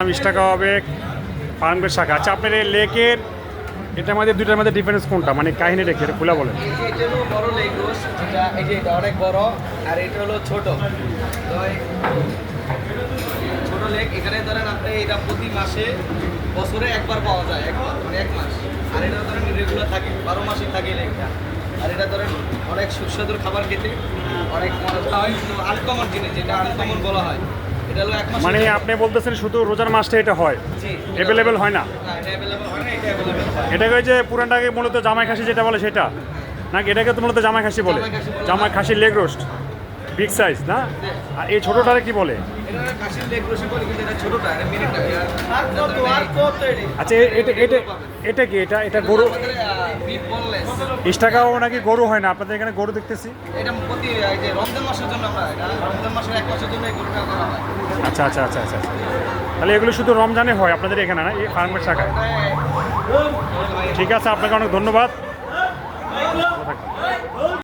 20 টাকা হবে ফার্মের শাখা। আচ্ছা, আপনার এই লেকের এটার মধ্যে দুইটার মধ্যে ডিফারেন্স কোনটা, মানে কাহিনীটা কি, এটা খুলে বলেন। এটা হলো বড় লেগ রোস্ট, এটা অনেক বড়, আর এটা হলো ছোট। তো ছোট লেগ এখানে ধরেন আপনি এটা প্রতি মাসে বছরে একবার পাওয়া যায়, একবার মানে এক মাস। আর এটা ধরেন রেগুলার থাকে, 12 মাসই থাকে লেগটা। আর এটা ধরেন অনেক সুস্বাদুর খাবার খেতে অনেক মজা হয়, কিন্তু আনকমন জিনিস, যেটা আনকমন বলা হয়। এটা হলো এক মাস। মানে আপনি বলতেছেন শুধু রোজার মাসটা এটা হয়, জি, অ্যাভেলেবেল হয় না? না, এটা অ্যাভেলেবল হয় না, এটা অ্যাভেলেবল হয়। এটাকে ওই যে পুরানটাকে মূলত জামাই খাসি যেটা বলে সেটা নাকি? এটাকে তো মূলত জামাই খাসি বলে। জামাই খাসি বলে। জামাই খাসির লেগ রোস্ট বিগ সাইজ না? আর এই ছোটোটারে কি বলে? এটা কাশির লেগ রোস্ট বলে, কিন্তু এটা ছোটটা, এটা মিনিটটা। আর কত আচ্ছা, এটা এটা এটা কি, এটা গরু? Beef boneless. 20 টাকাও নাকি গরু হয় না? আপনাদের এখানে গরু দেখতেছি। এটা প্রতি এই যে রমজান মাসের জন্য আমরা, এটা রমজান মাসের এক মাসের জন্য এই গরুটা করা হয়। আচ্ছা আচ্ছা আচ্ছা আচ্ছা আচ্ছা। তাহলে এগুলো শুধু রমজানে হয় আপনাদের এখানে না, এই ফার্মের শাখায়? ঠিক আছে, আপনাকে অনেক ধন্যবাদ।